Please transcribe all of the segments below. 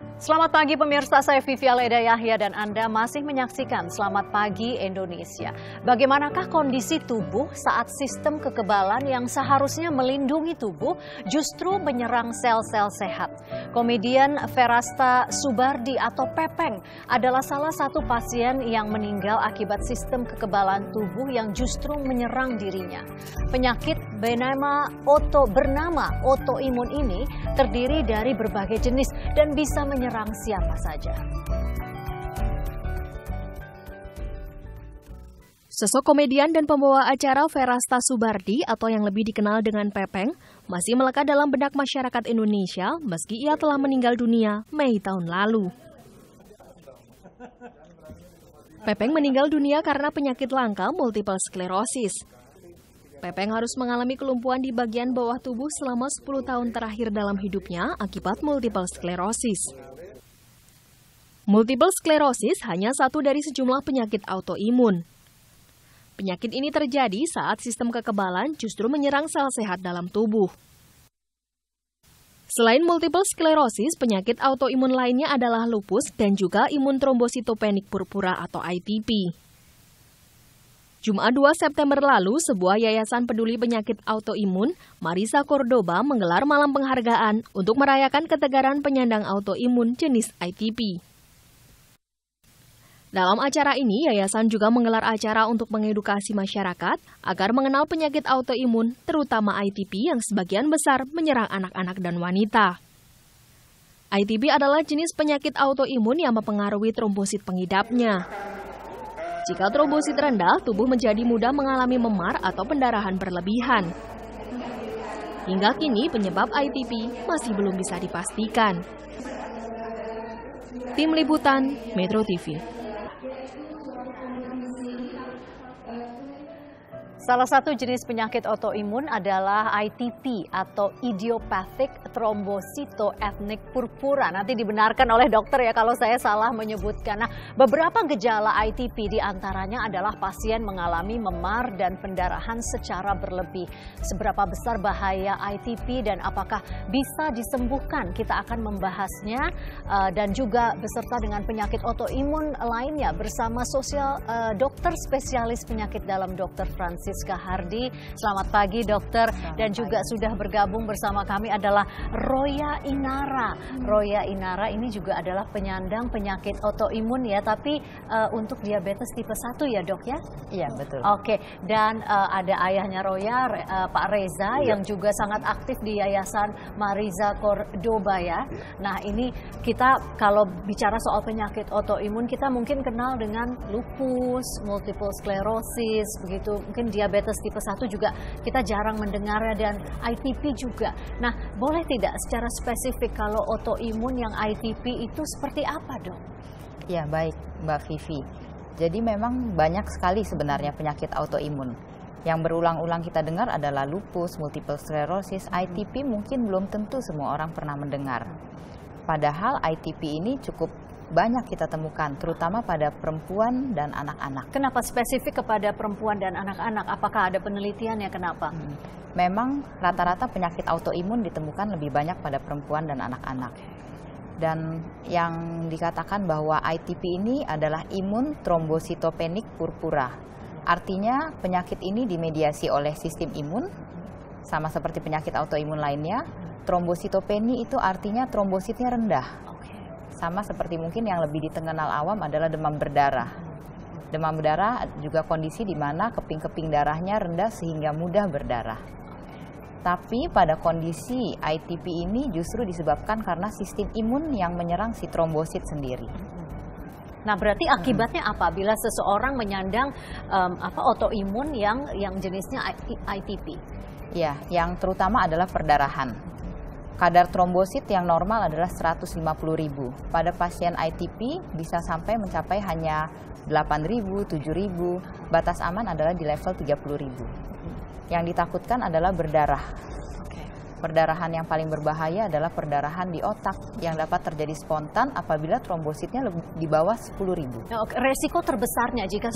Selamat pagi pemirsa, saya Vivi Aleda Yahya dan Anda masih menyaksikan Selamat Pagi Indonesia. Bagaimanakah kondisi tubuh saat sistem kekebalan yang seharusnya melindungi tubuh justru menyerang sel-sel sehat? Komedian Verasta Subardi atau Pepeng adalah salah satu pasien yang meninggal akibat sistem kekebalan tubuh yang justru menyerang dirinya. Penyakit bernama autoimun ini terdiri dari berbagai jenis dan bisa menyerang siapa saja. Sosok komedian dan pembawa acara Verasta Subardi atau yang lebih dikenal dengan Pepeng masih melekat dalam benak masyarakat Indonesia meski ia telah meninggal dunia Mei tahun lalu. Pepeng meninggal dunia karena penyakit langka multiple sklerosis. Pepeng harus mengalami kelumpuhan di bagian bawah tubuh selama 10 tahun terakhir dalam hidupnya akibat multiple sklerosis. Multiple sklerosis hanya satu dari sejumlah penyakit autoimun. Penyakit ini terjadi saat sistem kekebalan justru menyerang sel sehat dalam tubuh. Selain multiple sklerosis, penyakit autoimun lainnya adalah lupus dan juga imun trombositopenik purpura atau ITP. Jumat 2 September lalu, sebuah yayasan peduli penyakit autoimun, Marisa Cordoba, menggelar malam penghargaan untuk merayakan ketegaran penyandang autoimun jenis ITP. Dalam acara ini, yayasan juga menggelar acara untuk mengedukasi masyarakat agar mengenal penyakit autoimun, terutama ITP yang sebagian besar menyerang anak-anak dan wanita. ITP adalah jenis penyakit autoimun yang mempengaruhi trombosit pengidapnya. Jika trombosit rendah, tubuh menjadi mudah mengalami memar atau pendarahan berlebihan. Hingga kini penyebab ITP masih belum bisa dipastikan. Tim Liputan Metro TV. Salah satu jenis penyakit autoimun adalah ITP atau Idiopathic Thrombocytoethnic Purpura. Nanti dibenarkan oleh dokter ya kalau saya salah menyebutkan. Nah, beberapa gejala ITP diantaranya adalah pasien mengalami memar dan pendarahan secara berlebih. Seberapa besar bahaya ITP dan apakah bisa disembuhkan? Kita akan membahasnya dan juga beserta dengan penyakit autoimun lainnya bersama dokter spesialis penyakit dalam Dr. Francis Hardi. Selamat pagi dokter. Dan juga sudah bergabung bersama kami adalah Roya Inara. Roya Inara ini juga adalah penyandang penyakit autoimun ya, tapi untuk diabetes tipe 1 ya dok ya? Iya betul. Oke, dan ada ayahnya Roya, Pak Reza yang juga sangat aktif di Yayasan Marisa Cordoba ya. Nah ini kita kalau bicara soal penyakit autoimun kita mungkin kenal dengan lupus, multiple sclerosis, begitu mungkin diabetes tipe 1 juga kita jarang mendengarnya dan ITP juga. Nah, boleh tidak secara spesifik kalau autoimun yang ITP itu seperti apa, Dok? Ya, baik, Mbak Vivi. Jadi memang banyak sekali sebenarnya penyakit autoimun. Yang berulang-ulang kita dengar adalah lupus, multiple sclerosis, ITP mungkin belum tentu semua orang pernah mendengar. Padahal ITP ini cukup banyak kita temukan, terutama pada perempuan dan anak-anak. Kenapa spesifik kepada perempuan dan anak-anak? Apakah ada penelitiannya kenapa? Memang rata-rata penyakit autoimun ditemukan lebih banyak pada perempuan dan anak-anak. Dan yang dikatakan bahwa ITP ini adalah imun trombositopenik purpura. Artinya penyakit ini dimediasi oleh sistem imun, sama seperti penyakit autoimun lainnya. Trombositopeni itu artinya trombositnya rendah. Sama seperti mungkin yang lebih dikenal awam adalah demam berdarah. Demam berdarah juga kondisi di mana keping-keping darahnya rendah sehingga mudah berdarah. Tapi pada kondisi ITP ini justru disebabkan karena sistem imun yang menyerang si trombosit sendiri. Nah, berarti akibatnya apa bila seseorang menyandang autoimun yang jenisnya ITP? Ya, yang terutama adalah perdarahan. Kadar trombosit yang normal adalah 150.000. Pada pasien ITP bisa sampai mencapai hanya 8.000, 7.000. Batas aman adalah di level 30.000. Yang ditakutkan adalah berdarah. Perdarahan yang paling berbahaya adalah perdarahan di otak yang dapat terjadi spontan apabila trombositnya di bawah 10.000. Resiko terbesarnya jika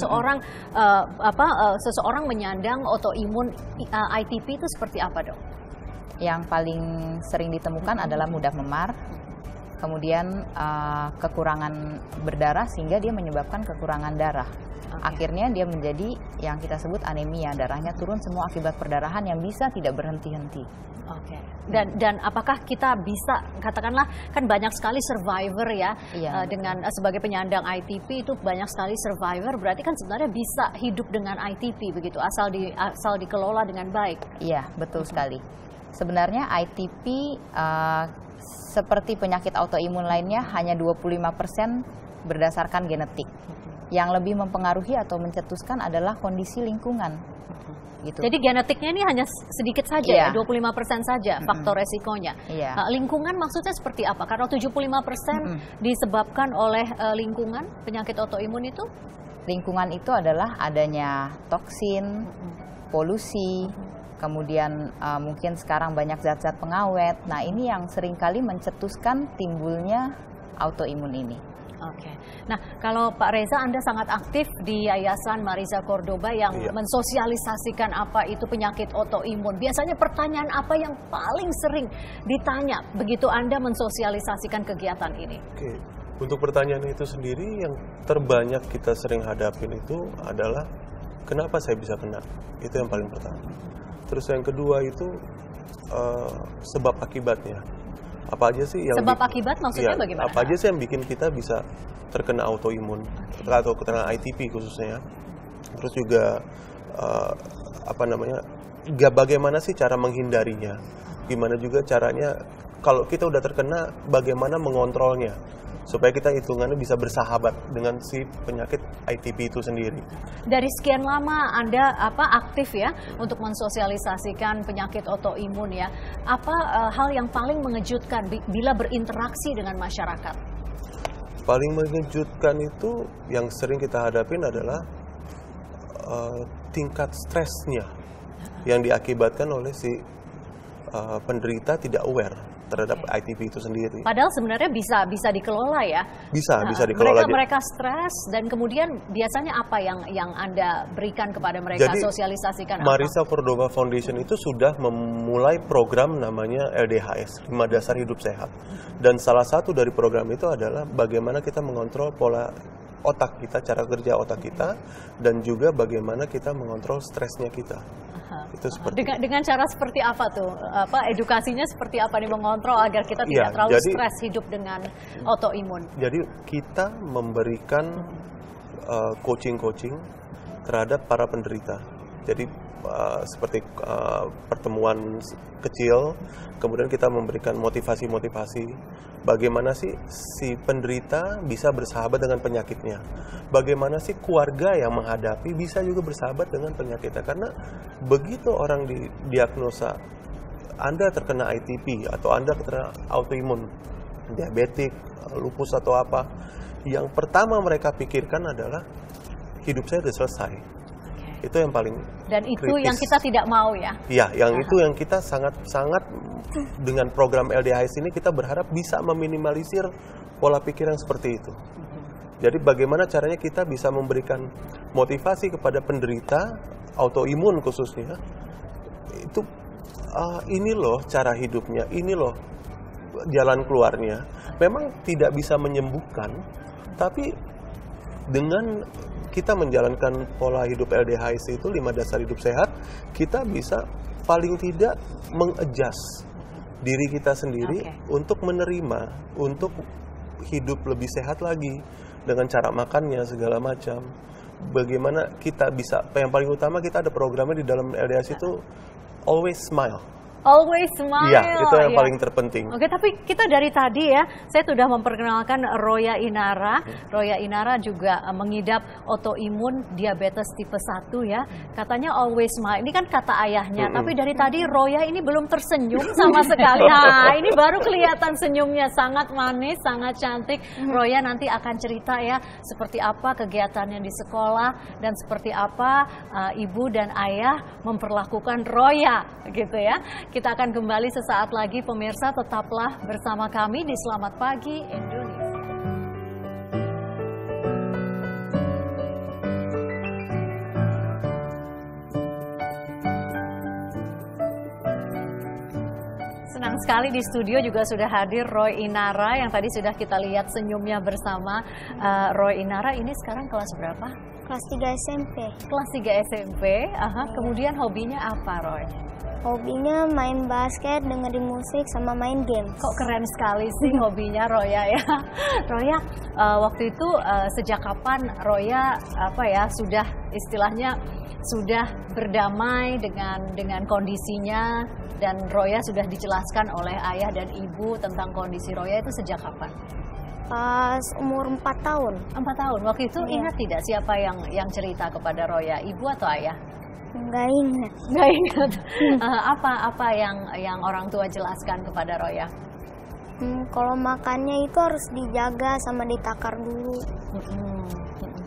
seseorang menyandang autoimun ITP itu seperti apa, Dok? Yang paling sering ditemukan adalah mudah memar, kemudian kekurangan berdarah sehingga dia menyebabkan kekurangan darah. Akhirnya dia menjadi yang kita sebut anemia, darahnya turun semua akibat perdarahan yang bisa tidak berhenti-henti. Oke. Dan apakah kita bisa, katakanlah kan banyak sekali survivor ya, dengan sebagai penyandang ITP itu banyak sekali survivor, berarti kan sebenarnya bisa hidup dengan ITP begitu, asal dikelola dengan baik. Iya, betul sekali. Sebenarnya ITP seperti penyakit autoimun lainnya hanya 25% berdasarkan genetik. Yang lebih mempengaruhi atau mencetuskan adalah kondisi lingkungan. Gitu. Jadi genetiknya ini hanya sedikit saja ya, 25% saja faktor resikonya. Lingkungan maksudnya seperti apa? Karena 75% disebabkan oleh lingkungan penyakit autoimun itu? Lingkungan itu adalah adanya toksin, polusi, kemudian mungkin sekarang banyak zat-zat pengawet. Nah, ini yang seringkali mencetuskan timbulnya autoimun ini. Oke. Nah, kalau Pak Reza, Anda sangat aktif di Yayasan Mariza Cordoba yang mensosialisasikan apa itu penyakit autoimun. Biasanya pertanyaan apa yang paling sering ditanya begitu Anda mensosialisasikan kegiatan ini? Oke. Untuk pertanyaan itu sendiri yang terbanyak kita sering hadapin itu adalah kenapa saya bisa kena? Itu yang paling pertama. Terus yang kedua itu sebab akibatnya. Apa aja sih yang sebab akibat maksudnya bagaimana? Apa aja sih yang bikin kita bisa terkena autoimun atau terkena ITP khususnya? Terus juga bagaimana sih cara menghindarinya? Gimana juga caranya kalau kita udah terkena, bagaimana mengontrolnya supaya kita hitungannya bisa bersahabat dengan si penyakit ITP itu sendiri. Dari sekian lama Anda aktif ya untuk mensosialisasikan penyakit autoimun ya. Apa hal yang paling mengejutkan bila berinteraksi dengan masyarakat? Paling mengejutkan itu yang sering kita hadapin adalah tingkat stresnya yang diakibatkan oleh si penderita tidak aware terhadap ITP itu sendiri. Padahal sebenarnya bisa dikelola ya. Bisa dikelola. Mereka stres dan kemudian biasanya apa yang Anda berikan kepada mereka? Jadi, sosialisasikan apa? Mariza Cordoba Foundation itu sudah memulai program namanya LDHS, 5 dasar hidup sehat. Dan salah satu dari program itu adalah bagaimana kita mengontrol pola otak kita, cara kerja otak kita, dan juga bagaimana kita mengontrol stresnya kita. Itu seperti dengan cara seperti apa tuh? Edukasinya seperti apa nih mengontrol agar kita tidak terlalu stres hidup dengan autoimun? Jadi kita memberikan coaching terhadap para penderita. Jadi seperti pertemuan kecil, kemudian kita memberikan motivasi bagaimana sih si penderita bisa bersahabat dengan penyakitnya, bagaimana sih keluarga yang menghadapi bisa juga bersahabat dengan penyakitnya. Karena begitu orang didiagnosa Anda terkena ITP atau Anda terkena autoimun, diabetik, lupus atau apa, yang pertama mereka pikirkan adalah hidup saya sudah selesai. Itu yang paling dan itu kritis. Yang kita tidak mau ya. Iya, yang itu yang kita sangat dengan program LDHS ini kita berharap bisa meminimalisir pola pikir yang seperti itu. Jadi bagaimana caranya kita bisa memberikan motivasi kepada penderita autoimun khususnya, itu ini loh cara hidupnya, ini loh jalan keluarnya. Memang tidak bisa menyembuhkan, tapi dengan kita menjalankan pola hidup LDHS itu 5 dasar hidup sehat, kita bisa paling tidak mengadjust diri kita sendiri untuk menerima, untuk hidup lebih sehat lagi dengan cara makannya segala macam. Bagaimana kita bisa, yang paling utama kita ada programnya di dalam LDHS itu Always Smile. Always smile. Iya, itu yang paling terpenting. Oke, tapi kita dari tadi ya, saya sudah memperkenalkan Roya Inara. Roya Inara juga mengidap autoimun diabetes tipe 1 ya. Katanya always smile. Ini kan kata ayahnya, tapi dari tadi Roya ini belum tersenyum sama sekali. Nah, ini baru kelihatan senyumnya, sangat manis, sangat cantik. Roya nanti akan cerita ya, seperti apa kegiatannya di sekolah dan seperti apa ibu dan ayah memperlakukan Roya gitu ya. Kita akan kembali sesaat lagi, pemirsa, tetaplah bersama kami di Selamat Pagi Indonesia. Senang senang sekali di studio juga sudah hadir Roy Inara yang tadi sudah kita lihat senyumnya bersama. Roy Inara ini sekarang kelas berapa? Kelas 3 SMP. Kelas 3 SMP. Kemudian hobinya apa, Roy? Hobinya main basket, dengerin musik, sama main game. Kok keren sekali sih hobinya Roya ya. Roya, waktu itu sejak kapan Roya sudah istilahnya sudah berdamai dengan kondisinya, dan Roya sudah dijelaskan oleh ayah dan ibu tentang kondisi Roya itu sejak kapan? Pas umur 4 tahun. 4 tahun. Waktu itu ingat tidak siapa yang cerita kepada Roya, ibu atau ayah? Nggak ingat. Nggak ingat. Apa yang orang tua jelaskan kepada Roya? Kalau makannya itu harus dijaga sama ditakar dulu.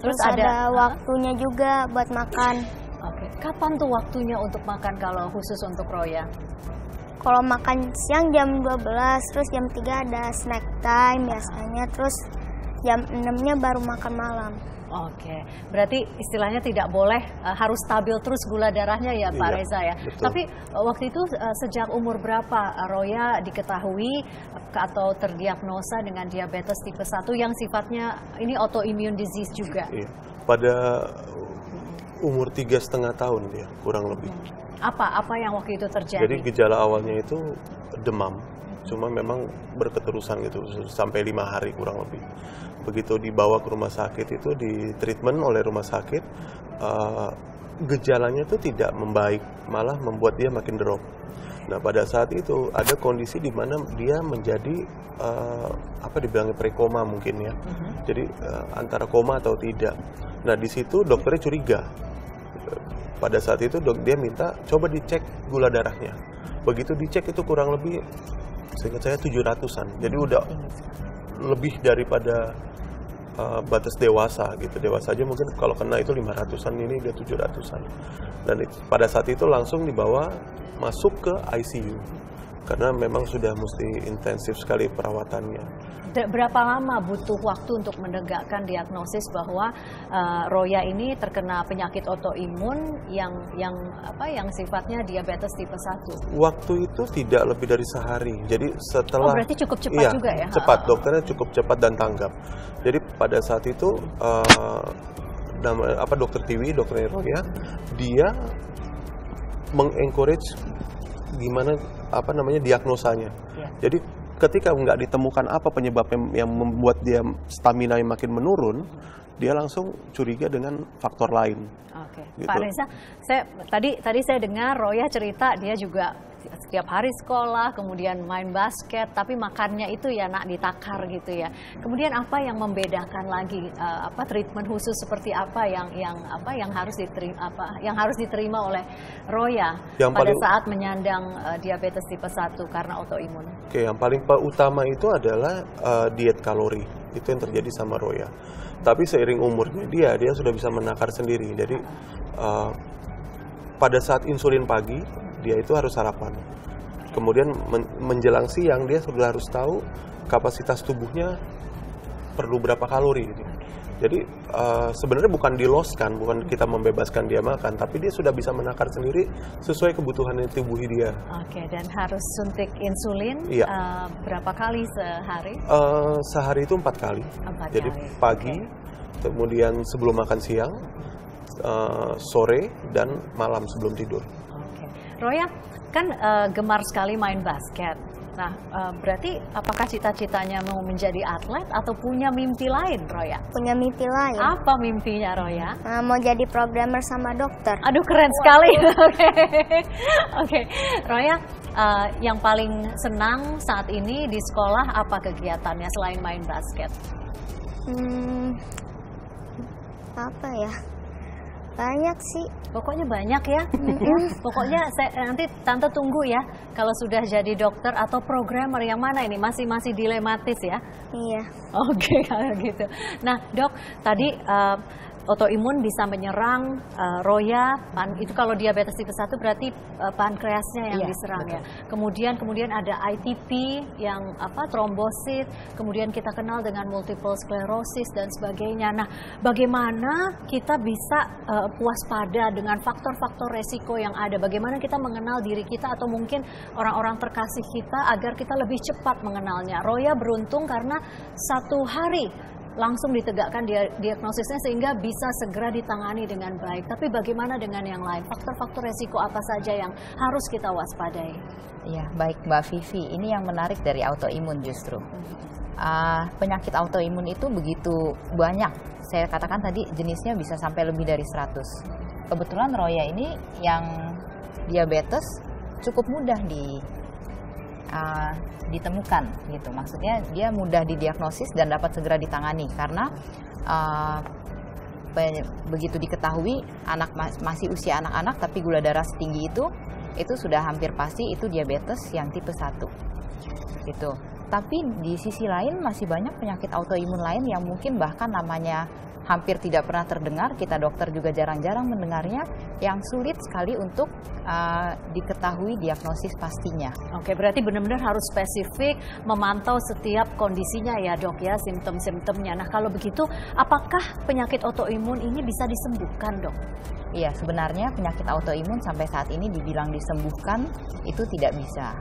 Terus ada waktunya juga buat makan. Oke. Kapan tuh waktunya untuk makan kalau khusus untuk Roya? Kalau makan siang jam 12, terus jam 3 ada snack time biasanya, terus jam 6-nya baru makan malam. Oke, berarti istilahnya tidak boleh harus stabil terus gula darahnya ya Pak Reza ya. Betul. Tapi waktu itu sejak umur berapa Roya diketahui atau terdiagnosa dengan diabetes tipe 1 yang sifatnya ini autoimmune disease juga? Iya. Pada umur 3,5 tahun dia kurang lebih. Apa yang waktu itu terjadi? Jadi gejala awalnya itu demam, cuma memang berketerusan gitu sampai 5 hari kurang lebih. Begitu dibawa ke rumah sakit itu di treatment oleh rumah sakit, gejalanya itu tidak membaik, malah membuat dia makin drop. Nah pada saat itu ada kondisi di mana dia menjadi dibilangnya prekoma mungkin ya, jadi antara koma atau tidak. Nah di situ dokternya curiga. Pada saat itu dia minta coba dicek gula darahnya. Begitu dicek itu kurang lebih, seingat saya 700-an. Jadi udah lebih daripada batas dewasa gitu. Dewasa aja mungkin kalau kena itu 500-an, ini dia 700-an. Dan pada saat itu langsung dibawa masuk ke ICU karena memang sudah mesti intensif sekali perawatannya. Berapa lama butuh waktu untuk menegakkan diagnosis bahwa Roya ini terkena penyakit autoimun yang sifatnya diabetes tipe 1? Waktu itu tidak lebih dari sehari. Jadi setelah berarti cukup cepat juga ya? Cepat, dokternya cukup cepat dan tanggap. Jadi pada saat itu dokter Tiwi, dokter Roya, dia mengencourage gimana diagnosanya. Ya. Jadi ketika nggak ditemukan apa penyebabnya yang membuat dia stamina yang makin menurun, dia langsung curiga dengan faktor lain. Oke, gitu. Pak Reza, tadi saya dengar Roya cerita dia juga setiap hari sekolah, kemudian main basket, tapi makannya itu ya nak ditakar gitu ya. Kemudian apa yang membedakan lagi treatment khusus seperti apa yang harus diterima oleh Roya pada saat menyandang diabetes tipe 1 karena autoimun? Oke, yang paling utama itu adalah diet kalori. Itu yang terjadi sama Roya. Tapi seiring umurnya dia sudah bisa menakar sendiri. Jadi pada saat insulin pagi dia itu harus sarapan. Kemudian menjelang siang dia sudah harus tahu kapasitas tubuhnya perlu berapa kalori. Jadi sebenarnya bukan diloskan, bukan kita membebaskan dia makan, tapi dia sudah bisa menakar sendiri sesuai kebutuhan tubuh dia. Oke, dan harus suntik insulin berapa kali sehari? Sehari itu 4 kali. Jadi pagi, kemudian sebelum makan siang, sore, dan malam sebelum tidur. Roya kan gemar sekali main basket. Nah, berarti apakah cita-citanya mau menjadi atlet atau punya mimpi lain, Roya? Punya mimpi lain. Apa mimpinya, Roya? Mau jadi programmer sama dokter. Aduh, keren sekali. Oke. Roya, yang paling senang saat ini di sekolah apa kegiatannya selain main basket? Apa ya? Banyak sih. Pokoknya banyak ya. Pokoknya nanti Tante tunggu ya kalau sudah jadi dokter atau programmer yang mana ini masih dilematis ya. Iya. Oke, kalau gitu. Nah, Dok, tadi autoimun bisa menyerang Roya, itu kalau diabetes tipe 1 berarti pankreasnya yang diserang ya. Kemudian ada ITP yang trombosit, kemudian kita kenal dengan multiple sclerosis dan sebagainya. Nah, bagaimana kita bisa waspada dengan faktor-faktor resiko yang ada? Bagaimana kita mengenal diri kita atau mungkin orang-orang terkasih kita agar kita lebih cepat mengenalnya? Roya beruntung karena 1 hari langsung ditegakkan diagnosisnya sehingga bisa segera ditangani dengan baik. Tapi bagaimana dengan yang lain? Faktor-faktor resiko apa saja yang harus kita waspadai? Ya, baik Mbak Vivi. Ini yang menarik dari autoimun justru. Penyakit autoimun itu begitu banyak. Saya katakan tadi jenisnya bisa sampai lebih dari 100. Kebetulan Roya ini yang diabetes cukup mudah ditemukan gitu, maksudnya dia mudah didiagnosis dan dapat segera ditangani karena begitu diketahui masih usia anak-anak tapi gula darah setinggi itu sudah hampir pasti itu diabetes yang tipe 1 gitu. Tapi di sisi lain masih banyak penyakit autoimun lain yang mungkin bahkan namanya hampir tidak pernah terdengar, kita dokter juga jarang-jarang mendengarnya, yang sulit sekali untuk diketahui diagnosis pastinya. Oke, berarti benar-benar harus spesifik memantau setiap kondisinya ya dok ya, simptom-simptomnya. Nah kalau begitu, apakah penyakit autoimun ini bisa disembuhkan dok? Iya, sebenarnya penyakit autoimun sampai saat ini dibilang disembuhkan itu tidak bisa.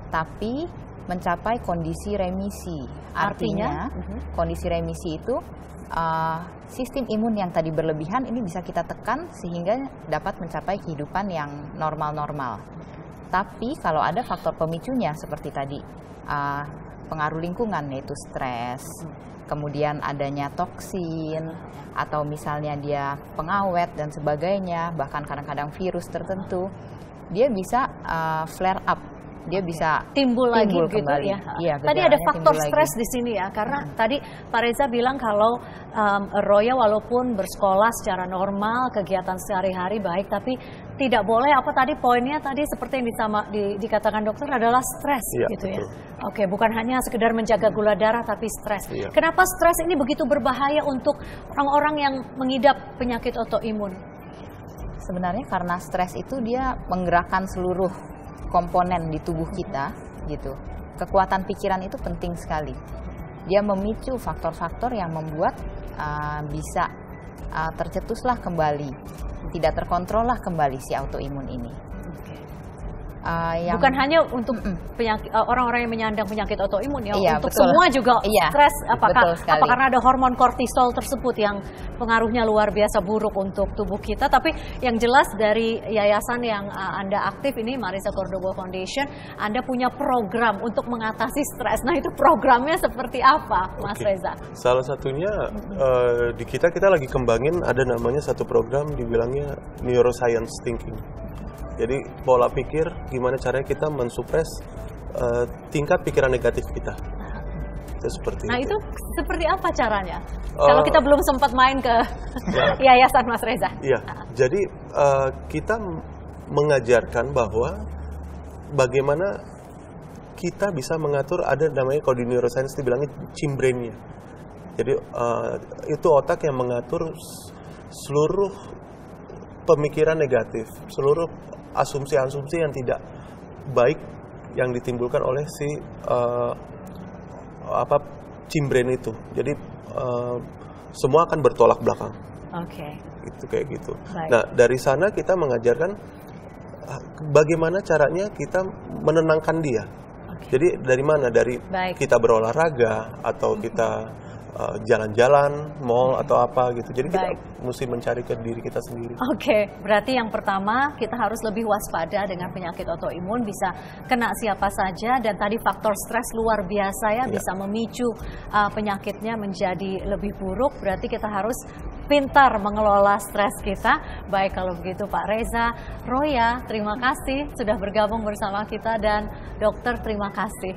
Tapi mencapai kondisi remisi. Artinya kondisi remisi itu sistem imun yang tadi berlebihan ini bisa kita tekan sehingga dapat mencapai kehidupan yang normal-normal. Tapi kalau ada faktor pemicunya seperti tadi pengaruh lingkungan yaitu stres, kemudian adanya toksin, atau misalnya dia pengawet dan sebagainya, bahkan kadang-kadang virus tertentu, dia bisa flare up. Dia bisa timbul lagi gitu kembali. ya. Iya, tadi ada faktor stres di sini ya, karena tadi Pak Reza bilang kalau Roya walaupun bersekolah secara normal, kegiatan sehari-hari baik, tapi tidak boleh tadi poinnya tadi seperti yang dikatakan dokter adalah stres gitu ya. Oke, bukan hanya sekedar menjaga gula darah tapi stres. Kenapa stres ini begitu berbahaya untuk orang-orang yang mengidap penyakit autoimun? Sebenarnya karena stres itu dia menggerakkan seluruh komponen di tubuh kita gitu. Kekuatan pikiran itu penting sekali. Dia memicu faktor-faktor yang membuat bisa tercetuslah kembali, tidak terkontrollah kembali si autoimun ini. Bukan hanya untuk orang-orang yang menyandang penyakit autoimun ya, untuk betul. semua juga stres. Apa karena ada hormon kortisol tersebut yang pengaruhnya luar biasa buruk untuk tubuh kita? Tapi yang jelas dari yayasan yang Anda aktif ini, Marisa Cordoba Foundation, Anda punya program untuk mengatasi stres. Nah itu programnya seperti apa, Mas Reza? Salah satunya di kita lagi kembangin ada namanya satu program dibilangnya neuroscience thinking. Jadi pola pikir, gimana caranya kita mensupres tingkat pikiran negatif kita. Seperti itu seperti apa caranya? Kalau kita belum sempat main ke yayasan Mas Reza. Iya, jadi kita mengajarkan bahwa bagaimana kita bisa mengatur, ada namanya kalau di neuroscience dibilangnya cimbrainnya. Jadi itu otak yang mengatur seluruh pemikiran negatif, seluruh asumsi-asumsi yang tidak baik yang ditimbulkan oleh si cimbrain itu. Jadi semua akan bertolak belakang. Itu kayak gitu. Baik. Nah dari sana kita mengajarkan bagaimana caranya kita menenangkan dia. Jadi dari mana? Dari kita berolahraga atau kita jalan-jalan, mall atau apa gitu. Jadi kita mesti mencari ke diri kita sendiri. Berarti yang pertama kita harus lebih waspada dengan penyakit autoimun, bisa kena siapa saja, dan tadi faktor stres luar biasa ya, bisa memicu penyakitnya menjadi lebih buruk. Berarti kita harus pintar mengelola stres kita. Baik kalau begitu Pak Reza, Roya, terima kasih sudah bergabung bersama kita, dan dokter terima kasih.